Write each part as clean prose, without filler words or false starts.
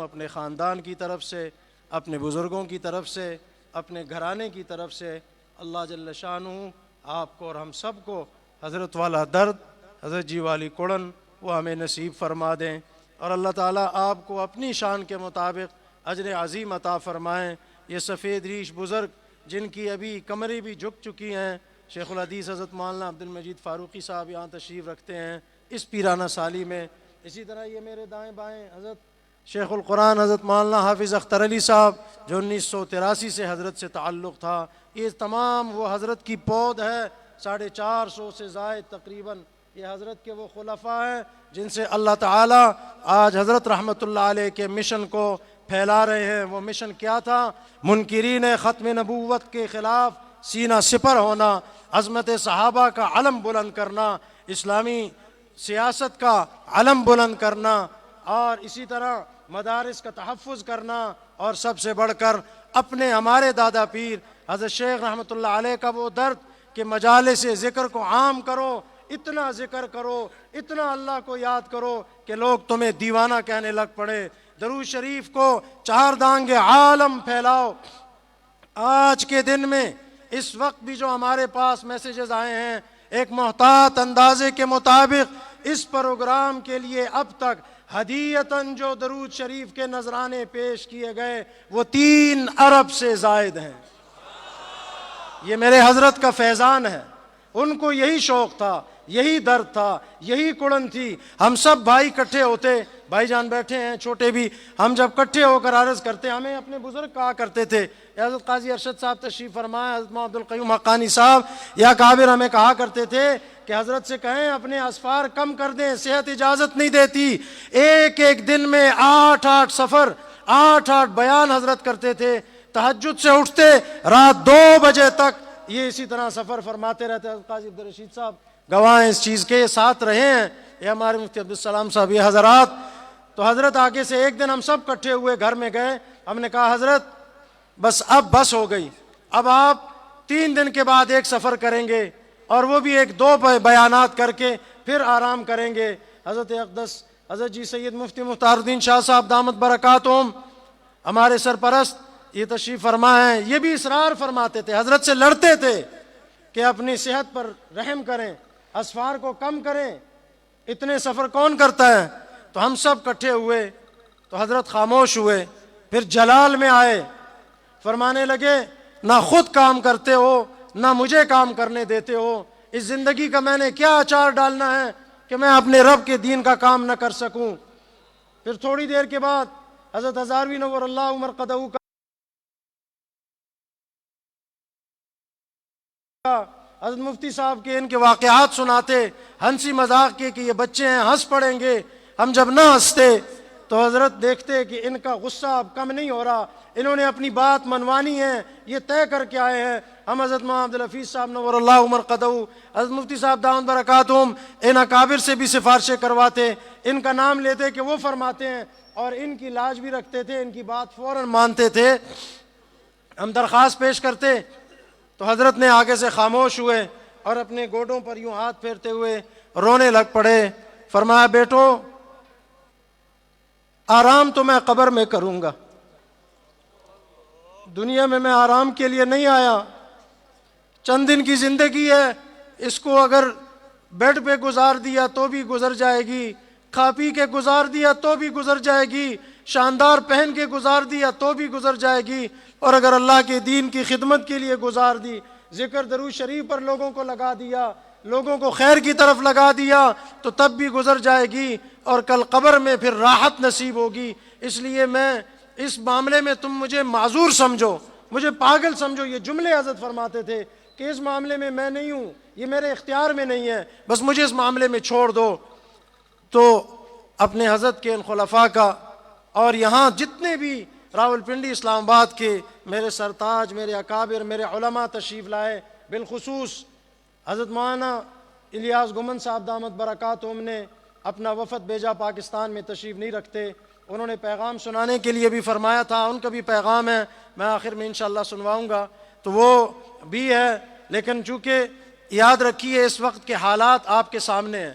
اپنے خاندان کی طرف سے، اپنے بزرگوں کی طرف سے، اپنے گھرانے کی طرف سے اللہ جل شانہ آپ کو اور ہم سب کو حضرت والا درد، حضرت جی والی کڑن وہ ہمیں نصیب فرما دیں، اور اللہ تعالیٰ آپ کو اپنی شان کے مطابق اجر عظیم عطا فرمائیں۔ یہ سفید ریش بزرگ جن کی ابھی کمریں بھی جھک چکی ہیں، شیخ الحدیث حضرت مولانا عبد المجید فاروقی صاحب یہاں تشریف رکھتے ہیں اس پیرانہ سالی میں۔ اسی طرح یہ میرے دائیں بائیں حضرت شیخ القرآن حضرت مولانا حافظ اختر علی صاحب جو 1983 سے حضرت سے تعلق تھا، یہ تمام وہ حضرت کی پود ہے، 450 سے زائد تقریباً یہ حضرت کے وہ خلفاء ہیں جن سے اللہ تعالیٰ آج حضرت رحمۃ اللہ علیہ کے مشن کو پھیلا رہے ہیں۔ وہ مشن کیا تھا؟ منکرین ختم نبوت کے خلاف سینہ سپر ہونا، عظمت صحابہ کا علم بلند کرنا، اسلامی سیاست کا علم بلند کرنا، اور اسی طرح مدارس کا تحفظ کرنا، اور سب سے بڑھ کر اپنے ہمارے دادا پیر حضرت شیخ رحمۃ اللہ علیہ کا وہ درد کہ مجالس ذکر کو عام کرو، اتنا ذکر کرو، اتنا اللہ کو یاد کرو کہ لوگ تمہیں دیوانہ کہنے لگ پڑے۔ درود شریف کو 4 دانگ عالم پھیلاؤ۔ آج کے دن میں اس وقت بھی جو ہمارے پاس میسیجز آئے ہیں، ایک محتاط اندازے کے مطابق اس پروگرام کے لیے اب تک ہدیتاً جو درود شریف کے نذرانے پیش کیے گئے وہ 3 ارب سے زائد ہیں۔ یہ میرے حضرت کا فیضان ہے، ان کو یہی شوق تھا، یہی درد تھا، یہی کڑن تھی۔ ہم سب بھائی کٹھے ہوتے، بھائی جان بیٹھے ہیں چھوٹے بھی، ہم جب کٹھے ہو کر عرض کرتے، ہمیں اپنے بزرگ کہا کرتے تھے، حضرت قاضی ارشد صاحب تشریف فرمائے، حضرت عبد القیوم حقانی صاحب یا کابر ہمیں کہا کرتے تھے کہ حضرت سے کہیں اپنے اسفار کم کر دیں، صحت اجازت نہیں دیتی۔ ایک ایک دن میں 8 سفر، 8 بیان حضرت کرتے تھے، تہجد سے اٹھتے رات 2 بجے تک یہ اسی طرح سفر فرماتے رہتے۔ حضرت قاضی عبدالرشید صاحب گواہ ہیں اس چیز کے، ساتھ رہے ہیں، یہ ہمارے مفتی عبدالسلام صاحب، یہ حضرات۔ تو حضرت آگے سے ایک دن ہم سب کٹھے ہوئے گھر میں گئے، ہم نے کہا حضرت بس اب بس ہو گئی، اب آپ 3 دن کے بعد ایک سفر کریں گے، اور وہ بھی 1-2 بیانات کر کے پھر آرام کریں گے۔ حضرت اقدس حضرت جی سید مفتی مختار الدین شاہ صاحب دامت برکاتہم ہمارے سرپرست یہ تشریف فرما ہیں، یہ بھی اصرار فرماتے تھے، حضرت سے لڑتے تھے کہ اپنی صحت پر رحم کریں، اسفار کو کم کریں، اتنے سفر کون کرتا ہے۔ تو ہم سب کٹھے ہوئے تو حضرت خاموش ہوئے، پھر جلال میں آئے، فرمانے لگے نہ خود کام کرتے ہو نہ مجھے کام کرنے دیتے ہو، اس زندگی کا میں نے کیا اچار ڈالنا ہے کہ میں اپنے رب کے دین کا کام نہ کر سکوں۔ پھر تھوڑی دیر کے بعد حضرت ہزاروی نور اللہ مرقدہ کا حضرت مفتی صاحب کے ان کے واقعات سناتے، ہنسی مذاق کے کہ یہ بچے ہیں ہنس پڑیں گے، ہم جب نہ ہنستے تو حضرت دیکھتے کہ ان کا غصہ اب کم نہیں ہو رہا، انہوں نے اپنی بات منوانی ہے، یہ طے کر کے آئے ہیں۔ ہم حضرت مولانا عبدالحفیظ صاحب نور اللہ مرقدہ، حضرت مفتی صاحب دامت برکاتہم ان اکابر سے بھی سفارشیں کرواتے، ان کا نام لیتے کہ وہ فرماتے ہیں، اور ان کی لاج بھی رکھتے تھے، ان کی بات فوراً مانتے تھے۔ ہم درخواست پیش کرتے تو حضرت نے آگے سے خاموش ہوئے اور اپنے گوڈوں پر یوں ہاتھ پھیرتے ہوئے رونے لگ پڑے، فرمایا بیٹو آرام تو میں قبر میں کروں گا، دنیا میں آرام کے لیے نہیں آیا، چند دن کی زندگی ہے، اس کو اگر بیڈ پہ گزار دیا تو بھی گزر جائے گی، کھا پی کے گزار دیا تو بھی گزر جائے گی، شاندار پہن کے گزار دیا تو بھی گزر جائے گی، اور اگر اللہ کے دین کی خدمت کے لیے گزار دی، ذکر درود شریف پر لوگوں کو لگا دیا، لوگوں کو خیر کی طرف لگا دیا تو تب بھی گزر جائے گی، اور کل قبر میں پھر راحت نصیب ہوگی۔ اس لیے میں اس معاملے میں تم مجھے معذور سمجھو، مجھے پاگل سمجھو، یہ جملے حضرت فرماتے تھے کہ اس معاملے میں میں نہیں ہوں، یہ میرے اختیار میں نہیں ہے، بس مجھے اس معاملے میں چھوڑ دو۔ تو اپنے حضرت کے ان خلفاء کا، اور یہاں جتنے بھی راولپنڈی اسلام آباد کے میرے سرتاج، میرے اکابر، میرے علماء تشریف لائے، بالخصوص حضرت مولانا الیاس گمن صاحب دامت برکاتہم نے اپنا وفد بھیجا، پاکستان میں تشریف نہیں رکھتے، انہوں نے پیغام سنانے کے لیے بھی فرمایا تھا، ان کا بھی پیغام ہے، میں آخر میں انشاءاللہ سنواؤں گا، تو وہ بھی ہے۔ لیکن چونکہ یاد رکھیے اس وقت کے حالات آپ کے سامنے ہیں،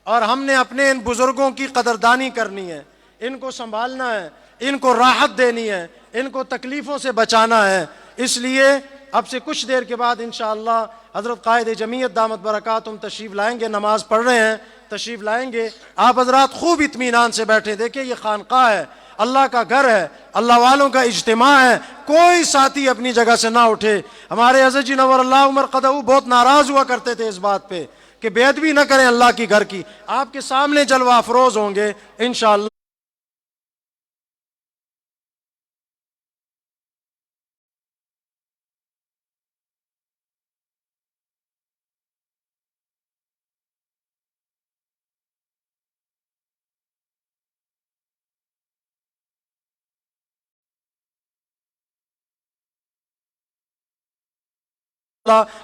اور ہم نے اپنے ان بزرگوں کی قدردانی کرنی ہے، ان کو سنبھالنا ہے، ان کو راحت دینی ہے، ان کو تکلیفوں سے بچانا ہے۔ اس لیے اب سے کچھ دیر کے بعد انشاءاللہ حضرت قائد جمعیت دامت برکاتہم تشریف لائیں گے، نماز پڑھ رہے ہیں، تشریف لائیں گے۔ آپ حضرات خوب اطمینان سے بیٹھیں، دیکھیں یہ خانقاہ ہے، اللہ کا گھر ہے، اللہ والوں کا اجتماع ہے، کوئی ساتھی اپنی جگہ سے نہ اٹھے۔ ہمارے حضرت جی نور اللہ عمر قدہ بہت ناراض ہوا کرتے تھے اس بات پہ کہ بے ادبی نہ کریں اللہ کی گھر کی۔ آپ کے سامنے جلوہ افروز ہوں گے انشاءاللہ۔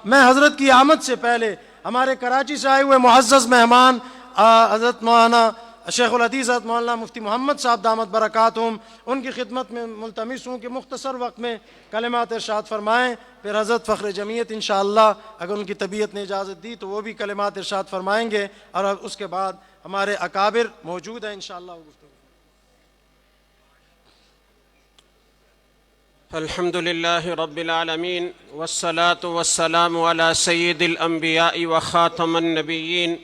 میں حضرت کی آمد سے پہلے ہمارے کراچی سے آئے ہوئے معزز مہمان حضرت مولانا شیخ الحدیث حضرت مولانا مفتی محمد صاحب دامت برکاتہم، ان کی خدمت میں ملتمس ہوں کہ مختصر وقت میں کلمات ارشاد فرمائیں۔ پھر حضرت فخر جمعیت انشاءاللہ اگر ان کی طبیعت نے اجازت دی تو وہ بھی کلمات ارشاد فرمائیں گے، اور اس کے بعد ہمارے اکابر موجود ہیں انشاءاللہ۔ الحمد لله رب العالمين والصلاة والسلام على سيد الأنبياء وخاتم النبيين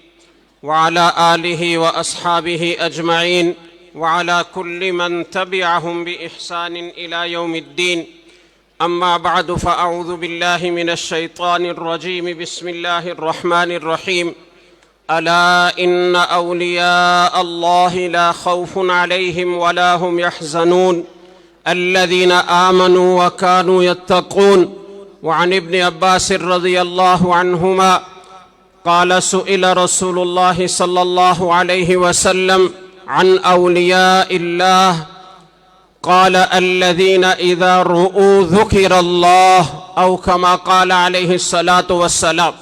وعلى آله وأصحابه أجمعين وعلى كل من تبعهم بإحسان إلى يوم الدين. أما بعد فأعوذ بالله من الشيطان الرجيم. بسم الله الرحمن الرحيم. ألا إن أولياء الله لا خوف عليهم ولا هم يحزنون الذين آمنوا وكانوا يتقون. وعن ابن عباس رضي الله عنهما قال سئل رسول الله صلى الله عليه وسلم عن أولياء الله قال الذين إذا رؤوا ذكر الله أو كما قال عليه الصلاة والسلام.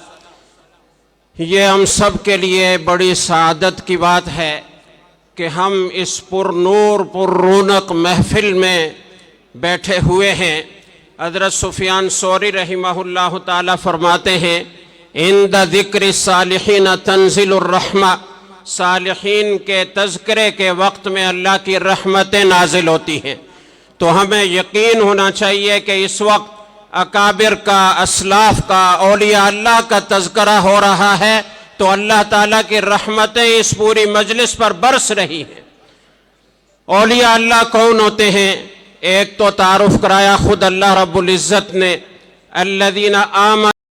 یہ ہم سب کے لیے بڑی سعادت کی بات ہے کہ ہم اس پر نور پر رونق محفل میں بیٹھے ہوئے ہیں۔ حضرت سفیان ثوری رحمہ اللہ تعالیٰ فرماتے ہیں عند ذکر الصالحین تنزل الرحمہ، صالحین کے تذکرے کے وقت میں اللہ کی رحمتیں نازل ہوتی ہیں۔ تو ہمیں یقین ہونا چاہیے کہ اس وقت اکابر کا، اسلاف کا، اولیاء اللہ کا تذکرہ ہو رہا ہے تو اللہ تعالیٰ کی رحمتیں اس پوری مجلس پر برس رہی ہیں۔ اولیاء اللہ کون ہوتے ہیں؟ ایک تو تعارف کرایا خود اللہ رب العزت نے، الذین آمنوا